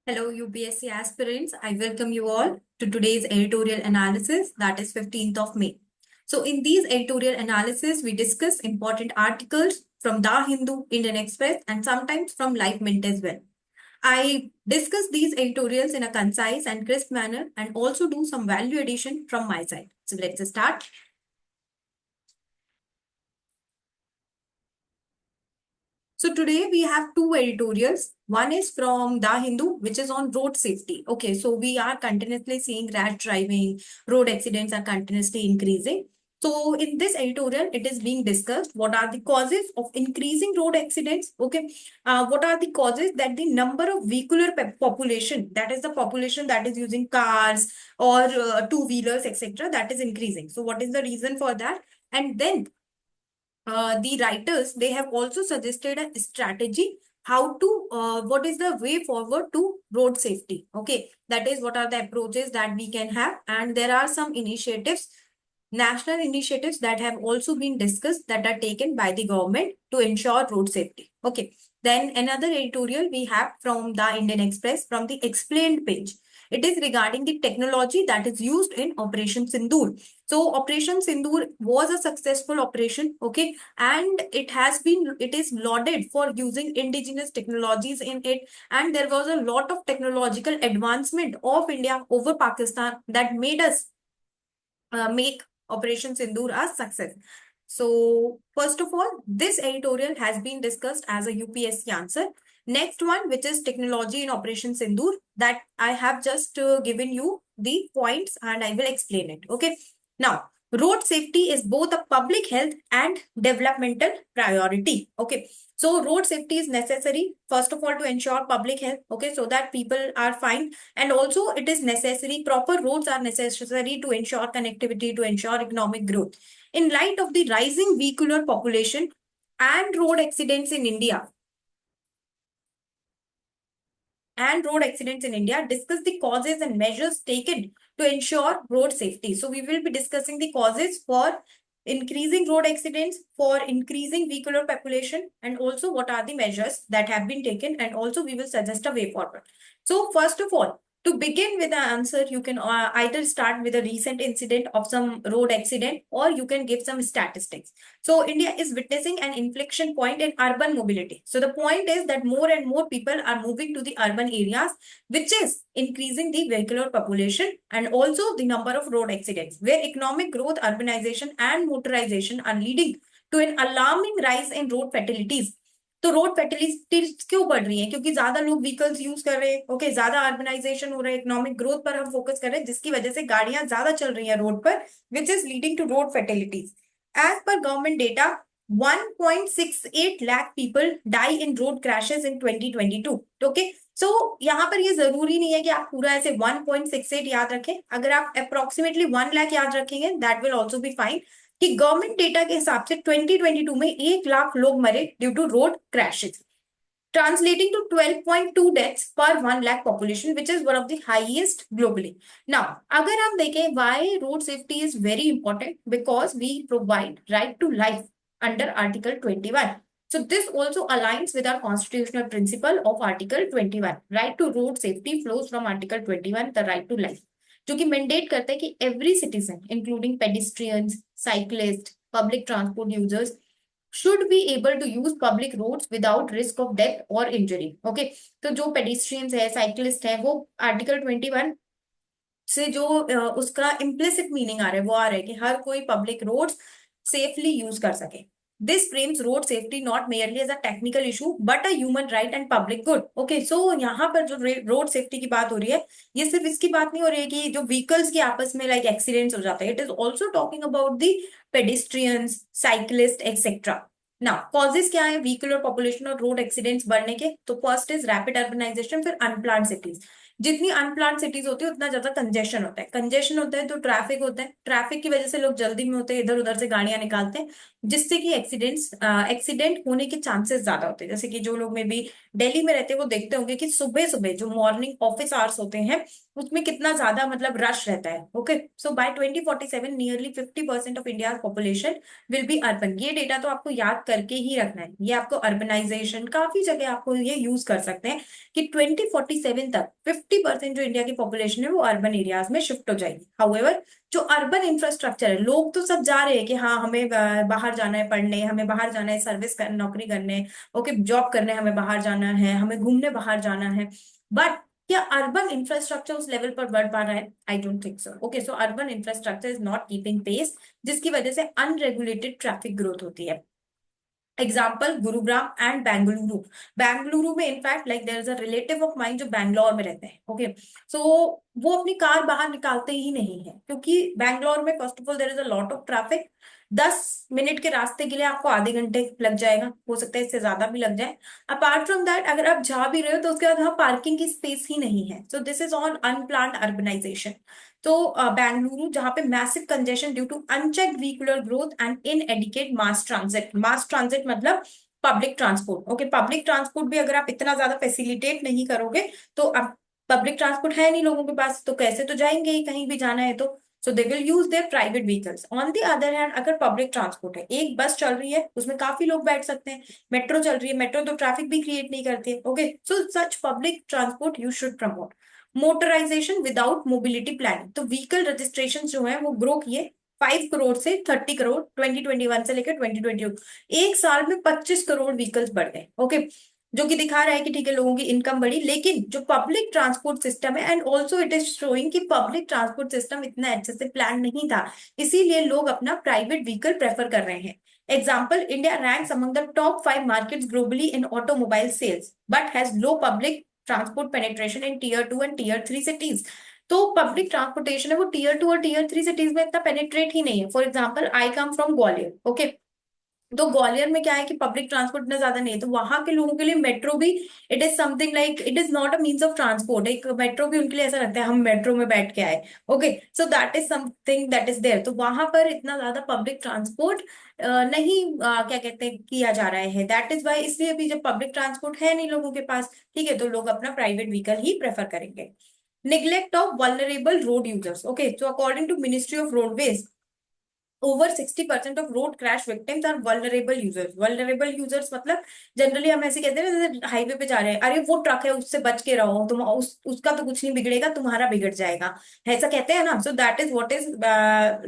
Hello, UPSC aspirants. I welcome you all to today's editorial analysis, that is 15th of May. So, in these editorial analysis, we discuss important articles from The Hindu, Indian Express, and sometimes from Life Mint as well. I discuss these editorials in a concise and crisp manner and also do some value addition from my side. So, let's start. So today we have two editorials. One is from The Hindu, which is on road safety. Okay, so we are continuously seeing rash driving, road accidents are continuously increasing. So in this editorial, it is being discussed what are the causes of increasing road accidents. Okay, what are the causes that the number of vehicular population, that is the population that is using cars or two-wheelers, etc., that is increasing. So what is the reason for that? And then the writers, they have also suggested a strategy how to what is the way forward to road safety. Okay, that is what are the approaches that we can have, and there are some initiatives, national initiatives, that have also been discussed that are taken by the government to ensure road safety. Okay, then another editorial we have from the Indian Express from the explained page. It is regarding the technology that is used in Operation Sindoor. So Operation Sindoor was a successful operation, okay, and it is lauded for using indigenous technologies in it, and there was a lot of technological advancement of India over Pakistan that made us make Operation Sindoor a success. So first of all, this editorial has been discussed as a UPSC answer. Next one, which is technology in Operation Sindoor, that I have just given you the points and I will explain it. Okay. Now, road safety is both a public health and developmental priority. Okay. So road safety is necessary, first of all, to ensure public health. Okay. So that people are fine. And also it is necessary, proper roads are necessary to ensure connectivity, to ensure economic growth. In light of the rising vehicular population and road accidents in India, discuss the causes and measures taken to ensure road safety. So we will be discussing the causes for increasing road accidents, for increasing vehicular population, and also what are the measures that have been taken, and also we will suggest a way forward. So first of all, to begin with the answer, you can either start with a recent incident of some road accident, or you can give some statistics. So India is witnessing an inflection point in urban mobility. So the point is that more and more people are moving to the urban areas, which is increasing the vehicular population and also the number of road accidents, where economic growth, urbanization and motorization are leading to an alarming rise in road fatalities. तो road फैटिलिटीज क्यों बढ़ रही है? क्योंकि ज्यादा लोग vehicles use कर रहे हैं, ओके, ज्यादा अर्बनाइजेशन हो रहा है, इकोनॉमिक ग्रोथ पर हम फोकस कर रहे हैं, जिसकी वजह से गाड़ियां ज्यादा चल रही हैं रोड पर, which is leading to road fatalities. As per government data, 1.68 lakh people die in road crashes in 2022. Okay, so यहाँ पर ये जरूरी नहीं है कि आप पूरा ऐसे 1.68 याद रखें. अगर आप अप्रोक्सीमेटली 1 लाख याद रखेंगे, that will also be fine. कि गवर्नमेंट डेटा के हिसाब से 2022 में 1 लाख लोग मरे due to road crashes, translating to 12.2 deaths per 1 lakh population, which is one of the highest globally. Now, अगर हम देखें why road safety is very important, because we provide right to life under Article 21. So this also aligns with our constitutional principle of Article 21. Right to road safety flows from Article 21, the right to life, जो कि mandate करते हैं कि every citizen, including pedestrians, cyclists, public transport users, should be able to use public roads without risk of death or injury. Okay, तो जो pedestrians है, cyclist है, वो आर्टिकल 21 से जो उसका implicit meaning आ रहा है, वो आ रहा है कि हर कोई public roads safely use कर सके. This frames road safety not merely as a technical issue but a human right and public good. Okay, so यहाँ पर जो road safety की बात हो रही है, ये सिर्फ इसकी बात नहीं हो रही है कि जो vehicles की आपस में like accidents हो जाते हैं. It is also talking about the pedestrians, cyclists, etc. Now, causes क्या है vehicular population और road accidents बढ़ने के? तो first is rapid urbanization, फिर unplanned cities. जितनी अनप्लान्ड सिटीज होती है उतना ज्यादा कंजेशन होता है, कंजेशन होता है तो ट्रैफिक होता है, ट्रैफिक की वजह से लोग जल्दी में होते हैं, इधर उधर से गाड़ियां निकालते हैं, जिससे कि एक्सीडेंट होने के चांसेस ज्यादा होते हैं। जैसे कि जो लोग में भी दिल्ली में रहते हैं वो देखते होंगे कि सुबह सुबह जो मॉर्निंग ऑफिस आवर्स होते हैं उसमें कितना ज्यादा मतलब रश रहता है। Okay, so by 2047 nearly 50% of India population will be urban. ये डेटा तो आपको याद करके ही रखना है, ये आपको अर्बनाइजेशन काफी जगह आपको ये यूज कर सकते हैं कि 2047 तक 50% जो इंडिया की पॉपुलेशन है वो अर्बन एरियाज में शिफ्ट हो जाएगी। हाउएवर, जो अर्बन इंफ्रास्ट्रक्चर है, लोग तो सब जा रहे हैं कि हाँ हमें बाहर जाना है पढ़ने, हमें बाहर जाना है सर्विस कर नौकरी करने, ओके जॉब करने, हमें बाहर जाना है, हमें घूमने बाहर जाना है, बट क्या अर्बन इंफ्रास्ट्रक्चर उस लेवल पर बढ़ पा रहा है? I don't think so. Okay, so urban infrastructure is not keeping pace, जिसकी वजह से अनरेगुलेटेड ट्रैफिक ग्रोथ होती है। Example Gurugram and Bengaluru. बेंगलुरु में in fact like there is a relative of mine जो बैंगलोर में रहते हैं। ओके, सो वो अपनी कार बाहर निकालते ही नहीं है, क्योंकि बैंगलोर में first of all there is a lot of traffic. 10 minute के रास्ते के लिए आपको आधे घंटे लग जाएगा, हो सकता है इससे ज्यादा भी लग जाए। अपार्ट फ्रॉम दैट अगर आप जा भी रहे हो तो उसके बाद वहां पार्किंग की स्पेस ही नहीं है। So this is on unplanned urbanisation. तो बेंगलुरु जहां पे massive congestion due to unchecked vehicular growth and inadequate mass transit. Mass transit मतलब public transport. Okay, public transport भी अगर आप इतना ज्यादा फैसिलिटेट नहीं करोगे तो अब पब्लिक ट्रांसपोर्ट है नहीं लोगों के पास, तो कैसे तो जाएंगे ही कहीं भी जाना है तो। So they will use their private vehicles. On the other hand अगर पब्लिक ट्रांसपोर्ट है, एक बस चल रही है उसमें काफी लोग बैठ सकते हैं, मेट्रो चल रही है, मेट्रो तो ट्रैफिक भी क्रिएट नहीं करती है। Okay, so such public transport you should promote. Motorisation without mobility planning. तो व्हीकल रजिस्ट्रेशन जो है वो ग्रो किए 5 करोड़ से 30 करोड़ 2021 से लेकर 2022। एक साल में 25 करोड़ व्हीकल्स बढ़ गए। ओके, जो कि दिखा रहा है कि ठीक है लोगों की इनकम बढ़ी, लेकिन जो पब्लिक ट्रांसपोर्ट सिस्टम है and also it is showing कि पब्लिक ट्रांसपोर्ट सिस्टम इतना अच्छे से प्लान नहीं था, इसीलिए लोग अपना प्राइवेट व्हीकल प्रेफर कर रहे हैं। Example, India ranks among the top 5 markets globally in automobile sales but has low public transport penetration in tier 2 and tier 3 cities. तो पब्लिक ट्रांसपोर्टेशन है वो टीयर 2 और टीयर 3 सिटीज में इतना पेनिट्रेट ही नहीं है। For example, I come from Gwalior. Okay, तो ग्वालियर में क्या है कि पब्लिक ट्रांसपोर्ट इतना ज्यादा नहीं है, तो वहां के लोगों के लिए मेट्रो भी it is something like it is not a means of transport. एक मेट्रो भी उनके लिए ऐसा लगता है हम मेट्रो में बैठ के आए। Okay, so that is something that is there. तो वहां पर इतना ज्यादा पब्लिक ट्रांसपोर्ट नहीं क्या कहते हैं किया जा रहा है, दैट इज वाई। इसलिए अभी जब पब्लिक ट्रांसपोर्ट है नहीं लोगों के पास, ठीक है, तो लोग अपना प्राइवेट व्हीकल ही प्रेफर करेंगे। Neglect of vulnerable road users. Okay, so according to Ministry of Roadways, over 60% of road crash victims are vulnerable users. Vulnerable users मतलब जनरली हम ऐसे कहते हैं ना, जैसे हाईवे पे जा रहे हैं, अरे वो ट्रक है उससे बच के रहो, तुम उसका तो कुछ नहीं बिगड़ेगा, तुम्हारा बिगड़ जाएगा, ऐसा कहते हैं ना। So that is what is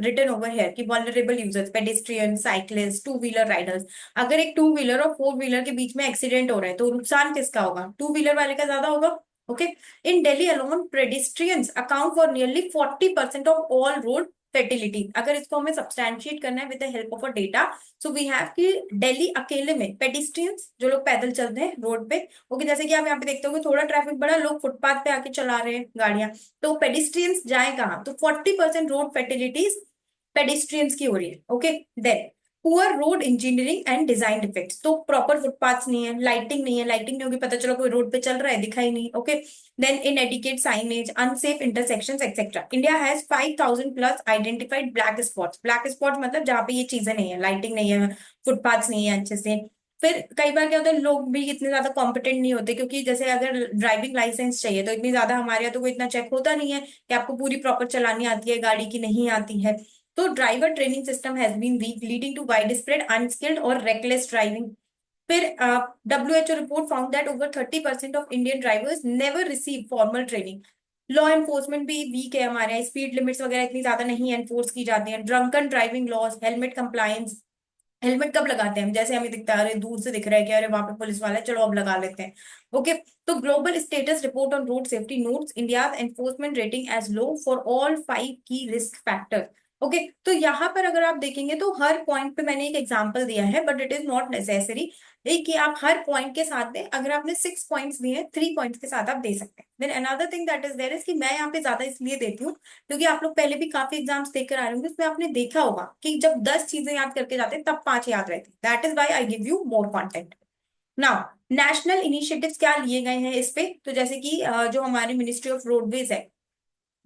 written over here कि vulnerable users pedestrian, cyclist, two wheeler riders. अगर एक टू व्हीलर और फोर व्हीलर के बीच में एक्सीडेंट हो रहा है तो नुकसान किसका होगा? टू व्हीलर वाले का ज्यादा होगा। Okay, in Delhi alone pedestrians account for nearly 40% of all road fatality. अगर इसको हमें सब्सटैंशिएट करना है with the help of a data, so we have कि दिल्ली अकेले में पेडिस्ट्रियंस जो लोग पैदल चलते हैं रोड पे, ओके, जैसे कि आप यहाँ पे देखते होंगे थोड़ा ट्रैफिक बढ़ा, लोग फुटपाथ पे आके चला रहे हैं गाड़ियां, तो पेडिस्ट्रियंस जाए कहाँ? तो 40% रोड फर्टिलिटीज पेडिस्ट्रियंस की हो रही है। Okay, then poor road engineering and design defects. तो प्रॉपर फुटपाथ नहीं है, लाइटिंग नहीं है, लाइटिंग नहीं होगी पता चला कोई रोड पे चल रहा है दिखाई नहीं। Okay, then inadequate signage, unsafe intersections etcetera. India has 5000 plus identified black spots. Black spots मतलब जहाँ पे ये चीजें नहीं है, लाइटिंग नहीं है, फुटपाथ नहीं है अच्छे से। फिर कई बार क्या होता है, लोग भी इतने ज्यादा कॉम्पिटेंट नहीं होते, क्योंकि जैसे अगर ड्राइविंग लाइसेंस चाहिए तो इतनी ज्यादा हमारे यहाँ तो कोई इतना चेक होता नहीं है कि आपको पूरी प्रॉपर चलानी आती है गाड़ी की, नहीं आती है। तो driver training system has been weak leading to widespread unskilled और रेकलेस ड्राइविंग। फिर WHO report found that over 30% of Indian drivers never receive formal training. Law enforcement भी वीक है हमारे यहाँ, स्पीड लिमिट्स वगैरह इतनी ज्यादा नहीं एनफोर्स की जाती हैं। Drunken driving loss, helmet compliance. Helmet कब लगाते हैं हम? जैसे हमें दिखता है, अरे दूर से दिख रहा है कि अरे वहां पे पुलिस वाला है, चलो अब लगा लेते हैं। ओके, तो global status report on road safety notes India enforcement rating as low for all 5 की रिस्क फैक्टर। ओके, तो यहाँ पर अगर आप देखेंगे तो हर पॉइंट पे मैंने एक एग्जांपल दिया है, but it is not necessary कि आप हर पॉइंट के साथ दें। अगर आपने 6 पॉइंट्स दिए हैं, 3 पॉइंट्स के साथ आप दे सकते हैं। Then another thing that is there is कि मैं यहाँ पे ज्यादा इसलिए देती हूँ क्योंकि आप लोग पहले भी काफी एग्जाम्स देकर आ रहे होंगे, उसमें आपने देखा होगा कि जब 10 चीजें याद करके जाते हैं तब 5 याद रहती है। That is why I give you more content. Now national initiatives क्या लिए गए हैं इस पे, तो जैसे कि जो हमारी मिनिस्ट्री ऑफ रोडवेज है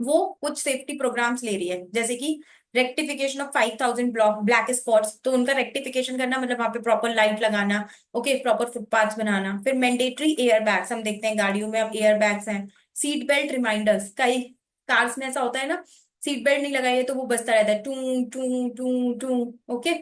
वो कुछ सेफ्टी प्रोग्राम्स ले रही है, जैसे कि rectification of 5,000 block black spots, तो उनका रेक्टिफिकेशन करना मतलब वहां पे प्रॉपर लाइट लगाना, ओके, प्रॉपर फुटपाथ बनाना। फिर मैंडेटरी एयर बैग्स, हम देखते हैं गाड़ियों में अब एयर बैग्स हैं। सीट बेल्ट रिमाइंडर्स, कई कार्स में ऐसा होता है ना, सीट बेल्ट नहीं लगाई है तो वो बजता रहता है टू टू टू टू, ओके।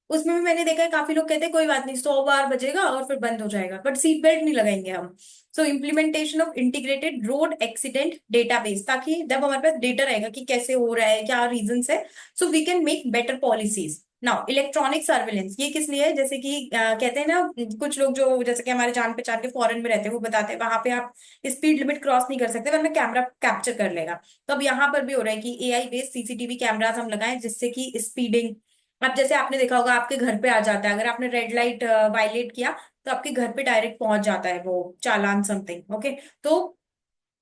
उसमें भी मैंने देखा है काफी लोग कहते हैं कोई बात नहीं 100 बार बजेगा और फिर बंद हो जाएगा, बट सीट बेल्ट नहीं लगाएंगे हम। सो implementation of integrated road accident database, ताकि जब हमारे पास डेटा रहेगा कि कैसे हो रहा है, क्या रीजन है, so we can make better policies. Now electronic surveillance, ये किस लिए है, जैसे कि कहते हैं ना, कुछ लोग जो जैसे कि हमारे जान पहचान के फॉरेन में रहते हैं वो बताते हैं वहां पे आप स्पीड लिमिट क्रॉस नहीं कर सकते वरना कैमरा कैप्चर कर लेगा। तो अब यहाँ पर भी हो रहा है कि एआई बेस्ड सीसीटीवी कैमरास हम लगाएं, जिससे कि स्पीडिंग, अब जैसे आपने देखा होगा आपके घर पे आ जाता है, अगर आपने रेड लाइट वायलेट किया तो आपके घर पे डायरेक्ट पहुंच जाता है वो चालान समथिंग, ओके। तो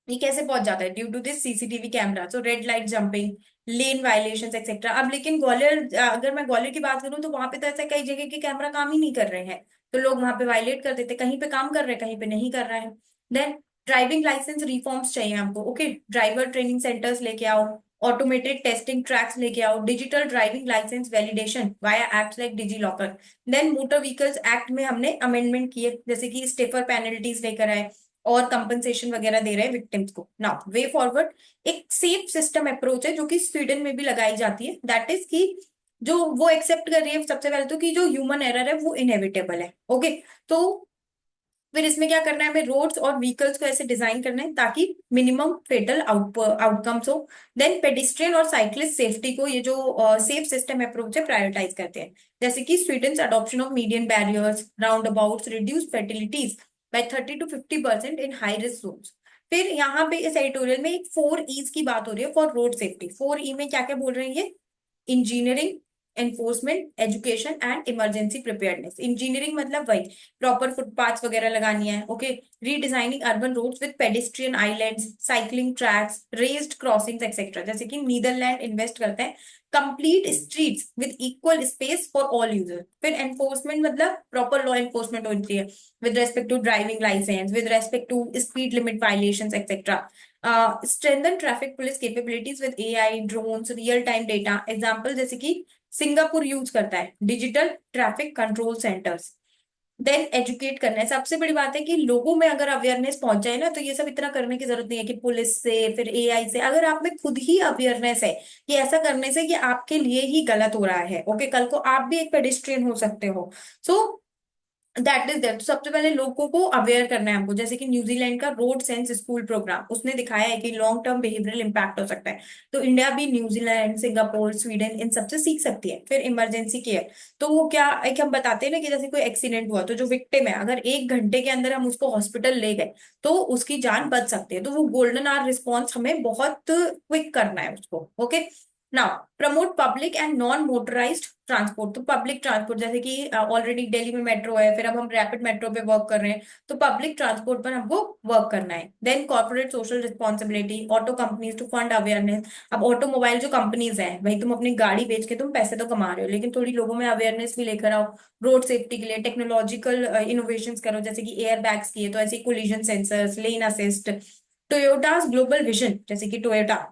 ये कैसे पहुंच जाता है, due to this CCTV camera. So red light jumping, lane violations etcetera. अब लेकिन ग्वालियर, अगर मैं ग्वालियर की बात करूं तो वहां पे तो ऐसा कई जगह के कैमरा काम ही नहीं कर रहे हैं, तो लोग वहां पे वायलेट कर देते, कहीं पे काम कर रहे हैं कहीं पे नहीं कर रहे हैं। देन ड्राइविंग लाइसेंस रिफॉर्म्स चाहिए हमको, ओके, ड्राइवर ट्रेनिंग सेंटर्स लेके आओ, ऑटोमेटेड टेस्टिंग ट्रैक्स लेके आओ, digital driving licence validation via apps like DigiLocker. Then motor vehicles act में हमने अमेंडमेंट किए, जैसे कि स्टिफर पेनल्टीज लेकर आए और कंपनसेशन वगैरह दे रहे हैं विक्टिम्स को। नाउ वे फॉरवर्ड, एक सेफ सिस्टम अप्रोच है जो कि स्वीडन में भी लगाई जाती है, दैट इज कि जो वो एक्सेप्ट कर रही है सबसे पहले तो कि जो ह्यूमन एरर है वो इनएविटेबल है, ओके। तो फिर इसमें क्या करना है, हमें रोड्स और व्हीकल्स को ऐसे डिजाइन करना है ताकि मिनिमम फेटल आउटकम्स हो। देन पेडिस्ट्रियन और साइक्लिस्ट सेफ्टी को ये जो सेफ सिस्टम अप्रोच है प्रायोरिटाइज करते हैं, जैसे कि Sweden adoption of median barriers roundabout reduce fatalities by 30 to 50% in high risk zones. फिर यहाँ पे इस एडिटोरियल में एक 4 E's की बात हो रही है फॉर रोड सेफ्टी। 4 E में क्या क्या बोल रहे हैं ये, engineering, enforcement, education and emergency preparedness. Engineering मतलब वही प्रॉपर फुटपाथ्स वगैरह लगानी है, okay, redesigning urban roads with pedestrian islands, cycling tracks, raised crossings etcetera, जैसे कि नीदरलैंड इन्वेस्ट करते हैं complete streets with equal space for all user. फिर एनफोर्समेंट मतलब प्रॉपर लॉ एनफोर्समेंट होती है with respect to driving licence, with respect to speed limit violations etcetera. Strengthen traffic police capabilities with AI, drones, real time data. Example जैसे कि Singapore use करता है digital traffic control centres. Then educate करना है, सबसे बड़ी बात है कि लोगों में अगर अवेयरनेस पहुंच जाए ना तो ये सब इतना करने की जरूरत नहीं है कि पुलिस से फिर एआई से, अगर आप में खुद ही अवेयरनेस है कि ऐसा करने से कि आपके लिए ही गलत हो रहा है, ओके, कल को आप भी एक पेडिस्ट्रियन हो सकते हो। सो दैट इज दैट, तो सबसे पहले लोगों को अवेयर करना है हमको, जैसे कि न्यूजीलैंड का रोड सेंस स्कूल प्रोग्राम, उसने दिखाया है कि लॉन्ग टर्म बिहेवियरल इम्पैक्ट हो सकता है। तो इंडिया भी न्यूजीलैंड, सिंगापुर, स्वीडन इन सबसे सीख सकती है। फिर इमरजेंसी केयर, तो वो क्या एक हम बताते हैं ना कि जैसे कोई एक्सीडेंट हुआ तो जो विक्टिम है अगर 1 घंटे के अंदर हम उसको हॉस्पिटल ले गए तो उसकी जान बच सकती है, तो वो गोल्डन आवर रिस्पॉन्स हमें बहुत क्विक करना है उसको, okay. Now promote public and non motorised transport, तो पब्लिक ट्रांसपोर्ट जैसे कि ऑलरेडी दिल्ली में मेट्रो है, फिर अब हम रैपिड मेट्रो पे वर्क कर रहे हैं, तो पब्लिक ट्रांसपोर्ट पर हमको वर्क करना है। Then corporate social responsibility, auto companies to fund awareness. अब ऑटोमोबाइल जो कंपनीज हैं भाई, तुम अपनी गाड़ी बेच के तुम पैसे तो कमा रहे हो, लेकिन थोड़ी लोगों में अवेयरनेस भी लेकर आओ। रोड सेफ्टी के लिए टेक्नोलॉजिकल इनोवेशंस करो, जैसे कि एयर बैग्स की है तो ऐसे collision sensors, lane assist. Toyota's global vision, जैसे कि Toyota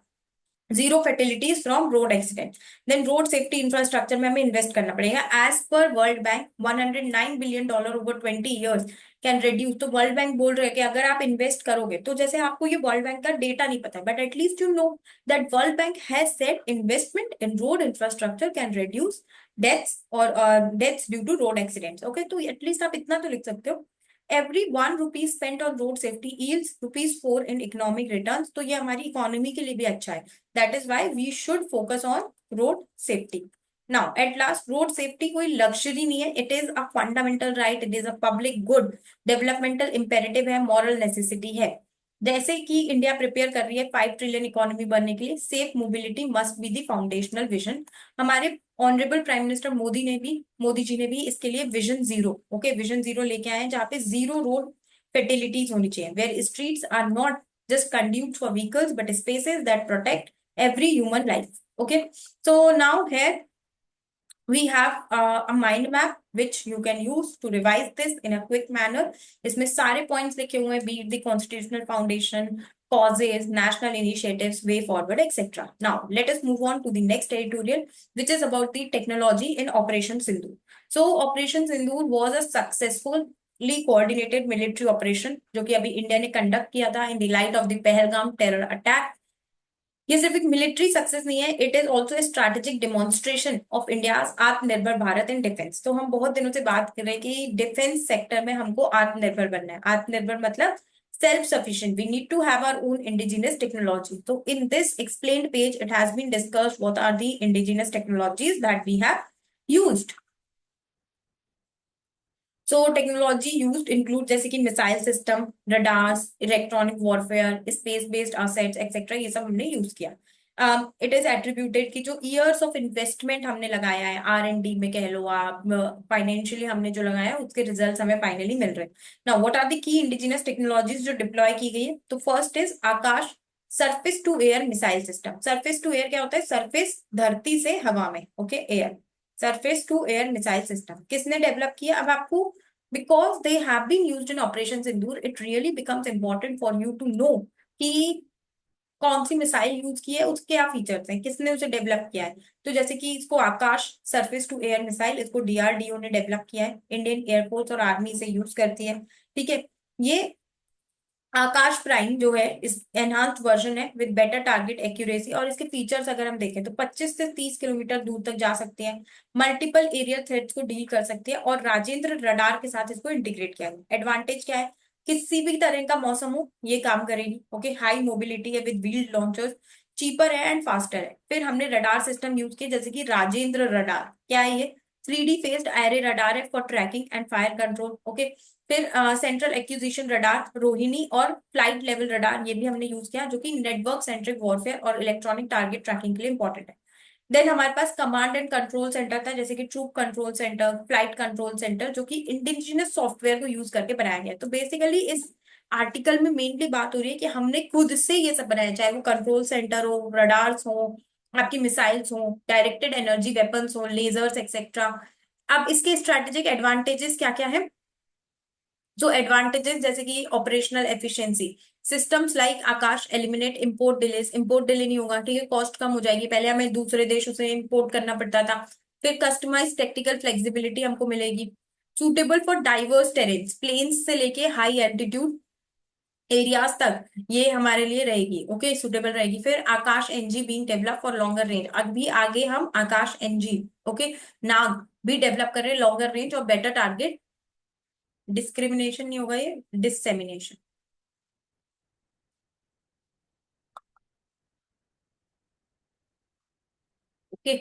zero fatalities from road accident. Then road safety infrastructure में हमें इन्वेस्ट करना पड़ेगा, as per world bank $109 billion over 20 years can reduce. तो वर्ल्ड बैंक बोल रहे हैं कि अगर आप इन्वेस्ट करोगे, तो जैसे आपको ये वर्ल्ड बैंक का डेटा नहीं पता है but at least you know that world bank has said investment in road infrastructure can reduce deaths और deaths due to road accidents, okay. तो एटलीस्ट आप इतना तो लिख सकते हो, every 1 rupee spent on road safety yields ₹4 in economic returns, तो ये हमारी इकोनॉमी के लिए भी अच्छा है। That is why we should focus on road safety. Now at last, road safety कोई लग्जरी नहीं है, it is a fundamental right, it is a public good, developmental imperative है, मॉरल नेसेसिटी है। जैसे कि इंडिया प्रिपेयर कर रही है 5 ट्रिलियन इकोनॉमी बनने के लिए, safe mobility must be the foundational vision. हमारे honourable prime minister Modi ji ने भी इसके लिए vision zero, okay, vision zero लेके आए हैं, जहाँ पे जीरो रोड फर्टिलिटीज होनी चाहिए, where streets are not just conduit for vehicles but spaces that protect every human life, okay। So now here we have a mind map which you can use to revise this in a quick manner. इसमें सारे points लिखे हुए हैं, be it the constitutional foundation, causes, national initiatives, way forward, etc. Now, let us move on to the next editorial, which is about the technology in Operation Sindoor. So, Operation Sindoor was a successfully coordinated military operation जो कि अभी India ने conduct किया था in the light of the Pahalgam terror attack. ये सिर्फ एक military success नहीं है, it is also a strategic demonstration of India's आत्मनिर्भर भारत इन डिफेंस. तो हम बहुत दिनों से बात कर रहे हैं कि डिफेंस सेक्टर में हमको आत्मनिर्भर बनना है. आत्मनिर्भर मतलब self sufficient. We need to have our own indigenous technology. So in this explained page, it has been discussed what are the indigenous technologies that we have used. So technology used include जैसे कि missile system, radars, electronic warfare, space based assets etcetera, ये सब हमने use किया. It is attributed कि जो years of investment हमने लगाया है R&D में कह लो आप, फाइनेंशियली हमने जो लगाया है उसके रिजल्ट्स हमें फाइनली मिल रहे हैं. Now what are the key indigenous technologies जो डिप्लॉय की गई है? तो first is Akash surface to air missile system. Surface to air क्या होता है? सरफेस धरती से हवा में, okay, air. Surface to air missile system किसने डेवलप किया? अब आपको, because they have been used in Operation Sindoor, it really becomes important for you to know कि कौन सी मिसाइल यूज की है, उसके क्या फीचर्स हैं, किसने उसे डेवलप किया है. तो जैसे कि इसको आकाश सरफेस टू एयर मिसाइल, इसको DRDO ने डेवलप किया है, इंडियन एयरफोर्स और आर्मी से यूज करती है. ठीक है. ये आकाश प्राइम जो है इस एनहांस्ड वर्जन है विद बेटर टारगेट एक्यूरेसी. और इसके फीचर्स अगर हम देखें तो 25 से 30 किलोमीटर दूर तक जा सकते हैं, मल्टीपल एरिया थ्रेट्स को डील कर सकते हैं, और राजेंद्र रडार के साथ इसको इंटीग्रेट किया है. एडवांटेज क्या है? किसी भी तरह का मौसम हो ये काम करेगी. ओके, हाई मोबिलिटी है विद व्हील्ड लॉन्चर्स, चीपर है एंड फास्टर है. फिर हमने रडार सिस्टम यूज किया जैसे कि राजेंद्र रडार. क्या है ये? 3D फेस्ड एरे रडार है for tracking and fire control. Okay. फिर सेंट्रल एक्विजिशन रडार रोहिणी और फ्लाइट लेवल रडार, ये भी हमने यूज किया जो कि नेटवर्क सेंट्रिक वॉरफेयर और इलेक्ट्रॉनिक टारगेट ट्रैकिंग के लिए इंपॉर्टेंट है. देन हमारे पास कमांड एंड कंट्रोल सेंटर था जैसे कि troop control centre, flight control centre, जो कि इंडिजिनस सॉफ्टवेयर को यूज करके बनाया गया. तो बेसिकली इस आर्टिकल में मेनली बात हो रही है कि हमने खुद से ये सब बनाया, चाहे वो कंट्रोल सेंटर हो, रडार्स हो, आपकी मिसाइल्स हो, डायरेक्टेड एनर्जी वेपन्स हो, लेजर्स एक्सेट्रा. अब इसके स्ट्रेटेजिक एडवांटेजेस क्या क्या है? जो एडवांटेजेस जैसे कि operational efficiency, systems like Akash eliminate import delays. Import delay नहीं होगा, ठीक है, कॉस्ट कम हो जाएगी. पहले हमें दूसरे देशों से इंपोर्ट करना पड़ता था. फिर कस्टमाइज टेक्निकल फ्लेक्सिबिलिटी हमको मिलेगी. Suitable for diverse terrains, plains से लेके हाई एल्टीट्यूड एरियाज तक ये हमारे लिए रहेगी. ओके, सुटेबल रहेगी. फिर Akash NG being develop for longer range. अभी आगे हम आकाश एनजी, ओके, नाग भी डेवलप कर रहे हैं, लॉन्गर रेंज और बेटर टारगेट. डिस्क्रिमिनेशन नहीं होगा, ये डिसेमिनेशन. ओके.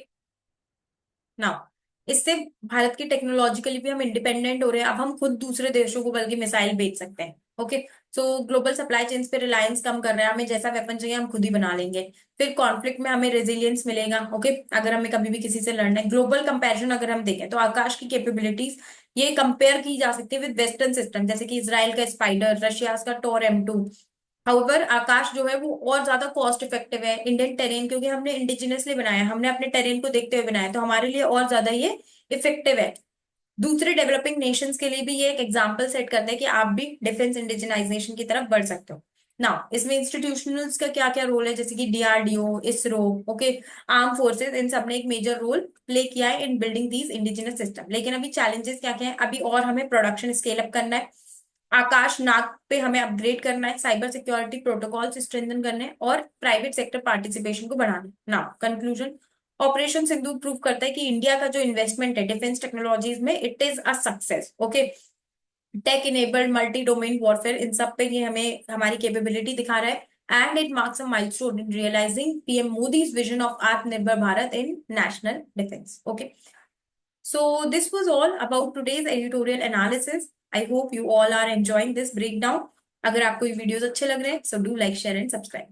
नाउ इससे भारत की टेक्नोलॉजिकली भी हम इंडिपेंडेंट हो रहे हैं. अब हम खुद दूसरे देशों को बल्कि मिसाइल बेच सकते हैं. ओके. सो ग्लोबल सप्लाई चेन्स पे रिलायंस कम कर रहे हैं, हमें जैसा वेपन चाहिए हम खुद ही बना लेंगे. फिर कॉन्फ्लिक्ट में हमें रेजिलियंस मिलेगा. ओके, अगर हमें कभी भी किसी से लड़ना है. ग्लोबल कंपैरिजन अगर हम देखें तो आकाश की कैपेबिलिटीज ये कंपेयर की जा सकती है विद वेस्टर्न सिस्टम जैसे कि इसराइल का स्पाइडर, रशिया का टॉर M2. हाउएवर आकाश जो है वो और ज्यादा कॉस्ट इफेक्टिव है इंडियन टेरेन, क्योंकि हमने इंडिजिनसली बनाया, हमने अपने टेरेन को देखते हुए बनाया, तो हमारे लिए और ज्यादा ये इफेक्टिव है. दूसरे डेवलपिंग नेशंस के लिए भी ये एक एग्जांपल सेट करता है कि आप भी डिफेंस इंडिजिनाइजेशन की तरफ बढ़ सकते हो. नाउ इसमें इंस्टीट्यूशनल्स का क्या क्या रोल है जैसे कि DRDO, ISRO, okay, armed forces, इन सब ने एक मेजर रोल प्ले किया है in building these indigenous system. लेकिन अभी चैलेंजेस क्या क्या है? अभी और हमें प्रोडक्शन स्केल अप करना है, आकाश नाग पे हमें अपग्रेड करना है, साइबर सिक्योरिटी प्रोटोकॉल स्ट्रेंथन करने हैं, और प्राइवेट सेक्टर पार्टिसिपेशन को बढ़ाना है. Now conclusion, operation Sindoor prove करता है कि इंडिया का जो इन्वेस्टमेंट है डिफेंस टेक्नोलॉजीज में, it is a success. Okay, tech enabled multi domain warfare, इन सब पे ये हमें हमारी कैपेबिलिटी दिखा रहा है. And it marks a milestone in realising PM Modi's vision of Atmanirbhar Bharat in national defence. Okay. So this was all about today's editorial analysis. I hope you all are enjoying this breakdown. अगर आपको ये videos अच्छे लग रहे हैं, so do like, share and subscribe.